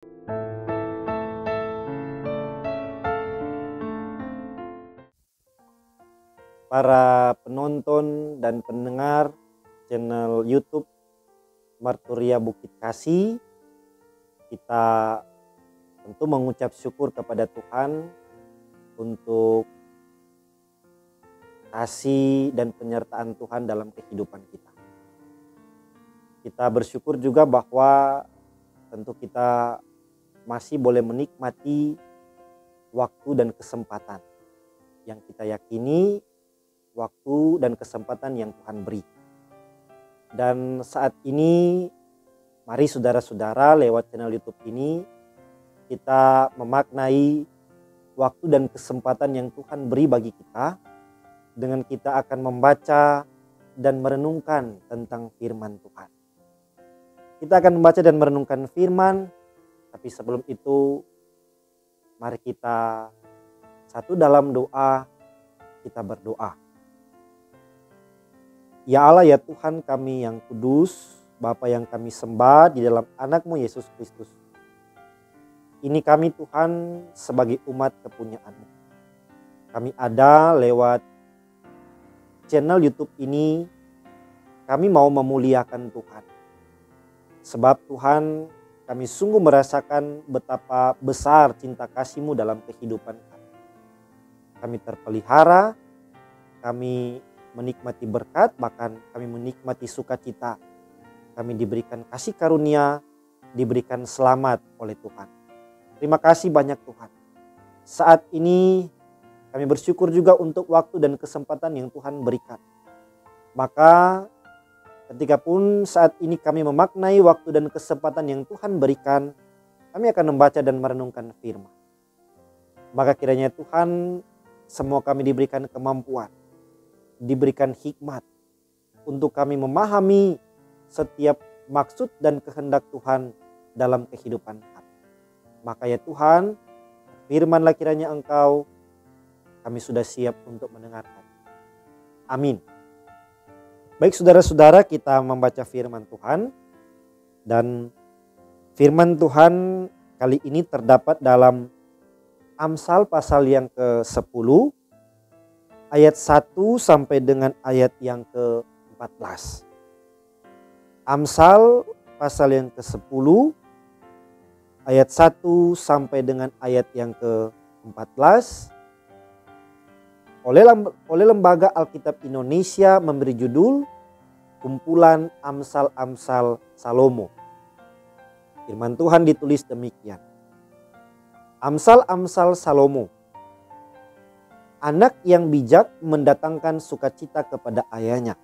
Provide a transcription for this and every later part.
Para penonton dan pendengar channel YouTube Marturia Bukit Kasih, kita tentu mengucap syukur kepada Tuhan untuk kasih dan penyertaan Tuhan dalam kehidupan kita. Kita bersyukur juga bahwa tentu kita masih boleh menikmati waktu dan kesempatan yang kita yakini, waktu dan kesempatan yang Tuhan beri. Dan saat ini mari saudara-saudara lewat channel YouTube ini kita memaknai waktu dan kesempatan yang Tuhan beri bagi kita dengan kita akan membaca dan merenungkan tentang firman Tuhan. Kita akan membaca dan merenungkan firman, tapi sebelum itu mari kita satu dalam doa, kita berdoa. Ya Allah, ya Tuhan kami yang kudus, Bapa yang kami sembah di dalam anak-Mu Yesus Kristus. Ini kami Tuhan sebagai umat kepunyaan-Mu. Kami ada lewat channel YouTube ini, kami mau memuliakan Tuhan. Sebab Tuhan, kami sungguh merasakan betapa besar cinta kasih-Mu dalam kehidupan kami. Kami terpelihara, kami menikmati berkat, bahkan kami menikmati sukacita. Kami diberikan kasih karunia, diberikan selamat oleh Tuhan. Terima kasih banyak Tuhan. Saat ini kami bersyukur juga untuk waktu dan kesempatan yang Tuhan berikan. Maka ketika pun saat ini kami memaknai waktu dan kesempatan yang Tuhan berikan, kami akan membaca dan merenungkan firman. Maka kiranya Tuhan, semua kami diberikan kemampuan, diberikan hikmat untuk kami memahami setiap maksud dan kehendak Tuhan dalam kehidupan kami. Maka ya Tuhan, firman-Lah kiranya Engkau, kami sudah siap untuk mendengarkan. Amin. Baik saudara-saudara, kita membaca firman Tuhan. Dan firman Tuhan kali ini terdapat dalam Amsal pasal yang ke-10. Ayat 1 sampai dengan ayat yang ke-14. Amsal pasal yang ke-10 ayat 1 sampai dengan ayat yang ke-14. Oleh Lembaga Alkitab Indonesia memberi judul Kumpulan Amsal-Amsal Salomo. Firman Tuhan ditulis demikian. Amsal-Amsal Salomo. Anak yang bijak mendatangkan sukacita kepada ayahnya.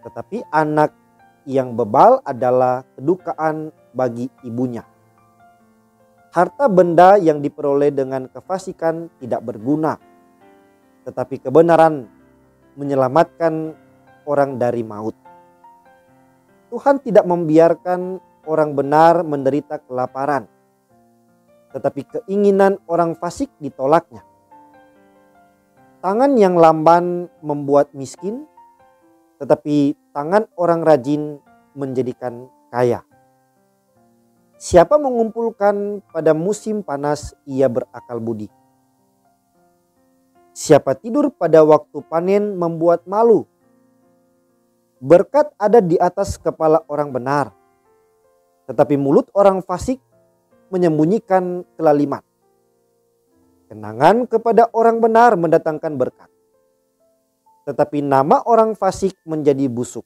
Tetapi anak yang bebal adalah kedukaan bagi ibunya. Harta benda yang diperoleh dengan kefasikan tidak berguna. Tetapi kebenaran menyelamatkan orang dari maut. Tuhan tidak membiarkan orang benar menderita kelaparan. Tetapi keinginan orang fasik ditolaknya. Tangan yang lamban membuat miskin, tetapi tangan orang rajin menjadikan kaya. Siapa mengumpulkan pada musim panas, ia berakal budi. Siapa tidur pada waktu panen membuat malu. Berkat ada di atas kepala orang benar, tetapi mulut orang fasik menyembunyikan kelaliman. Kenangan kepada orang benar mendatangkan berkat, tetapi nama orang fasik menjadi busuk.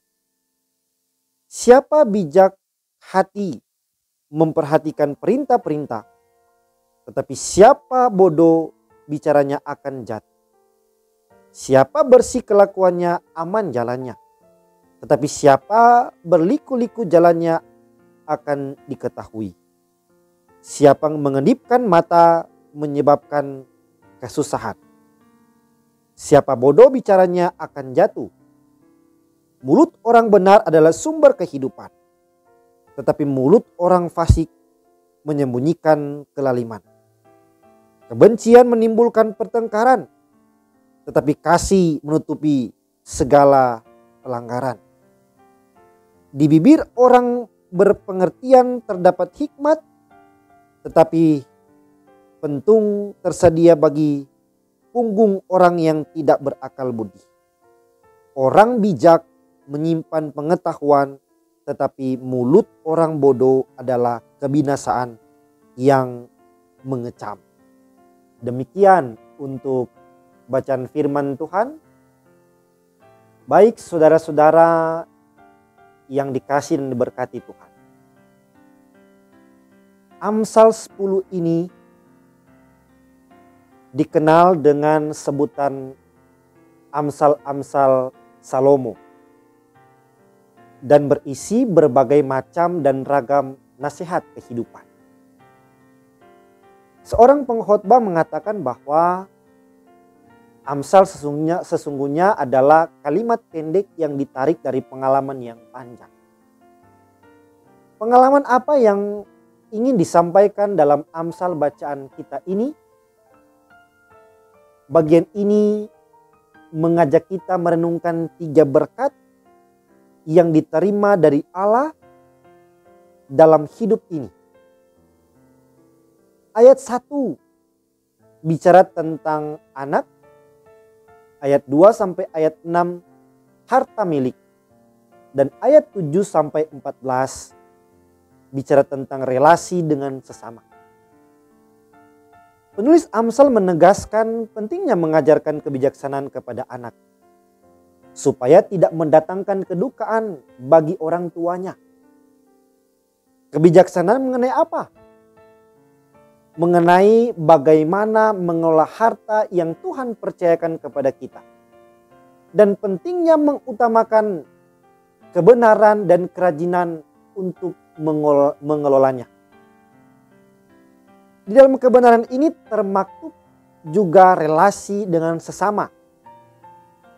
Siapa bijak hati memperhatikan perintah-perintah, tetapi siapa bodoh bicaranya akan jatuh. Siapa bersih kelakuannya aman jalannya, tetapi siapa berliku-liku jalannya akan diketahui. Siapa mengedipkan mata menyebabkan kesusahan. Siapa bodoh bicaranya akan jatuh. Mulut orang benar adalah sumber kehidupan, tetapi mulut orang fasik menyembunyikan kelaliman. Kebencian menimbulkan pertengkaran, tetapi kasih menutupi segala pelanggaran. Di bibir orang berpengertian terdapat hikmat, tetapi pentung tersedia bagi punggung orang yang tidak berakal budi. Orang bijak menyimpan pengetahuan, tetapi mulut orang bodoh adalah kebinasaan yang mengecam. Demikian untuk bacaan firman Tuhan. Baik saudara-saudara yang dikasihi dan diberkati Tuhan. Amsal 10 ini dikenal dengan sebutan Amsal-Amsal Salomo dan berisi berbagai macam dan ragam nasihat kehidupan. Seorang pengkhotbah mengatakan bahwa Amsal sesungguhnya adalah kalimat pendek yang ditarik dari pengalaman yang panjang. Pengalaman apa yang ingin disampaikan dalam Amsal bacaan kita ini? Bagian ini mengajak kita merenungkan 3 berkat yang diterima dari Allah dalam hidup ini. Ayat 1 bicara tentang anak. Ayat 2 sampai ayat 6 harta milik. Dan ayat 7 sampai 14 bicara tentang relasi dengan sesama. Penulis Amsal menegaskan pentingnya mengajarkan kebijaksanaan kepada anak, supaya tidak mendatangkan kedukaan bagi orang tuanya. Kebijaksanaan mengenai apa? Mengenai bagaimana mengelola harta yang Tuhan percayakan kepada kita. Dan pentingnya mengutamakan kebenaran dan kerajinan untuk mengelolanya. Di dalam kebenaran ini termaktub juga relasi dengan sesama,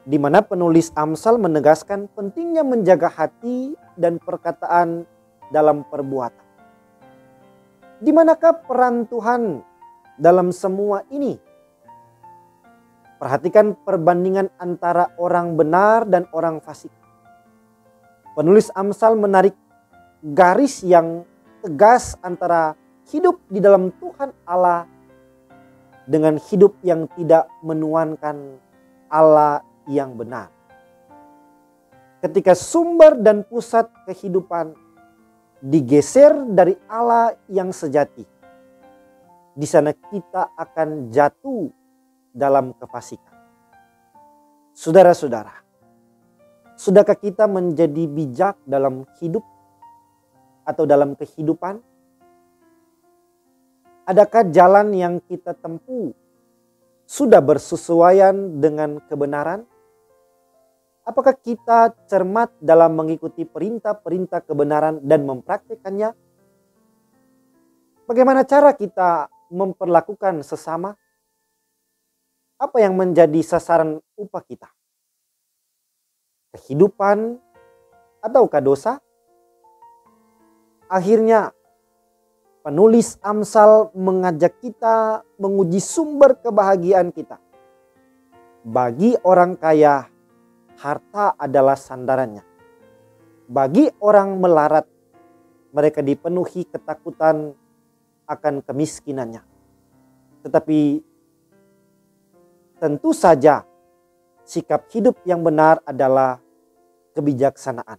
di mana penulis Amsal menegaskan pentingnya menjaga hati dan perkataan dalam perbuatan. Di manakah peran Tuhan dalam semua ini? Perhatikan perbandingan antara orang benar dan orang fasik. Penulis Amsal menarik garis yang tegas antara hidup di dalam Tuhan Allah dengan hidup yang tidak menuankan Allah yang benar. Ketika sumber dan pusat kehidupan digeser dari Allah yang sejati, di sana kita akan jatuh dalam kefasikan. Saudara-saudara, sudahkah kita menjadi bijak dalam hidup atau dalam kehidupan? Adakah jalan yang kita tempuh sudah bersesuaian dengan kebenaran? Apakah kita cermat dalam mengikuti perintah-perintah kebenaran dan mempraktikkannya? Bagaimana cara kita memperlakukan sesama? Apa yang menjadi sasaran upah kita? Kehidupan ataukah dosa? Akhirnya penulis Amsal mengajak kita menguji sumber kebahagiaan kita. Bagi orang kaya, harta adalah sandarannya. Bagi orang melarat, mereka dipenuhi ketakutan akan kemiskinannya. Tetapi tentu saja sikap hidup yang benar adalah kebijaksanaan.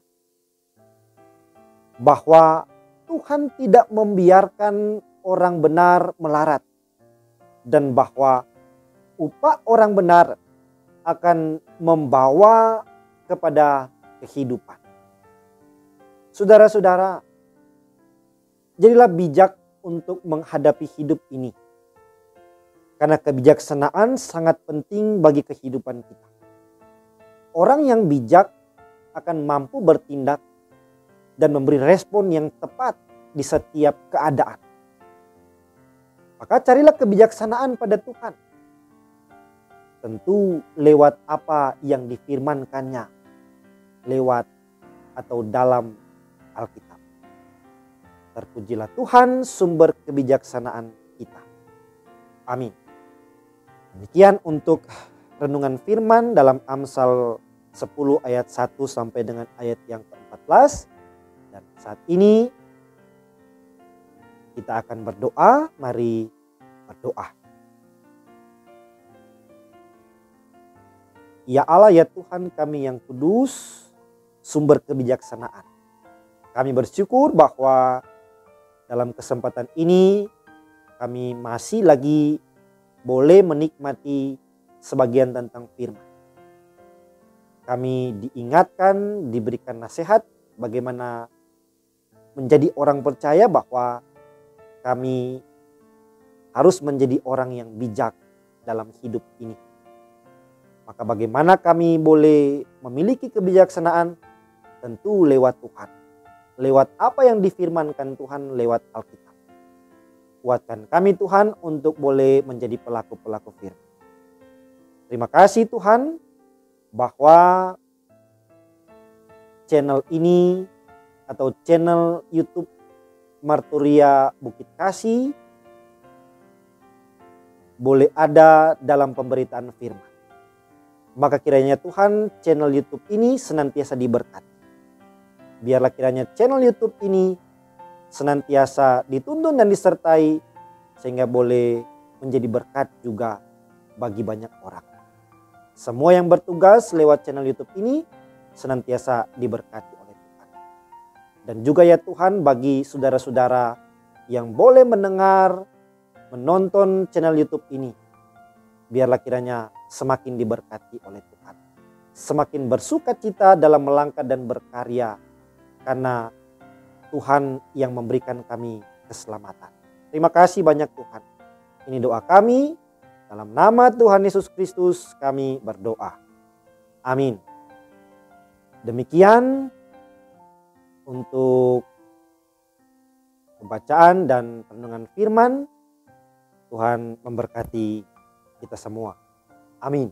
Bahwa Tuhan tidak membiarkan orang benar melarat. Dan bahwa upah orang benar akan membawa kepada kehidupan. Saudara-saudara, jadilah bijak untuk menghadapi hidup ini. Karena kebijaksanaan sangat penting bagi kehidupan kita. Orang yang bijak akan mampu bertindak dan memberi respon yang tepat di setiap keadaan. Maka carilah kebijaksanaan pada Tuhan. Tentu lewat apa yang difirmankannya, lewat atau dalam Alkitab. Terpujilah Tuhan sumber kebijaksanaan kita. Amin. Demikian untuk renungan firman dalam Amsal 10 ayat 1 sampai dengan ayat yang ke-14. Dan saat ini Kita akan berdoa, mari berdoa. Ya Allah, ya Tuhan kami yang kudus, sumber kebijaksanaan. Kami bersyukur bahwa dalam kesempatan ini kami masih lagi boleh menikmati sebagian tentang firman. Kami diingatkan, diberikan nasihat bagaimana menjadi orang percaya, bahwa kami harus menjadi orang yang bijak dalam hidup ini. Maka bagaimana kami boleh memiliki kebijaksanaan? Tentu lewat Tuhan. Lewat apa yang difirmankan Tuhan lewat Alkitab. Kuatkan kami Tuhan untuk boleh menjadi pelaku-pelaku firman. Terima kasih Tuhan bahwa channel ini atau channel YouTube Marturia Bukit Kasih boleh ada dalam pemberitaan firman. Maka kiranya Tuhan channel YouTube ini senantiasa diberkati. Biarlah kiranya channel YouTube ini senantiasa dituntun dan disertai sehingga boleh menjadi berkat juga bagi banyak orang. Semua yang bertugas lewat channel YouTube ini senantiasa diberkati oleh Tuhan. Dan juga ya Tuhan, bagi saudara-saudara yang boleh mendengar, menonton channel YouTube ini, biarlah kiranya semakin diberkati oleh Tuhan. Semakin bersukacita dalam melangkah dan berkarya, karena Tuhan yang memberikan kami keselamatan. Terima kasih banyak Tuhan. Ini doa kami, dalam nama Tuhan Yesus Kristus kami berdoa. Amin. Demikian untuk pembacaan dan renungan firman. Tuhan memberkati kita semua. Amin.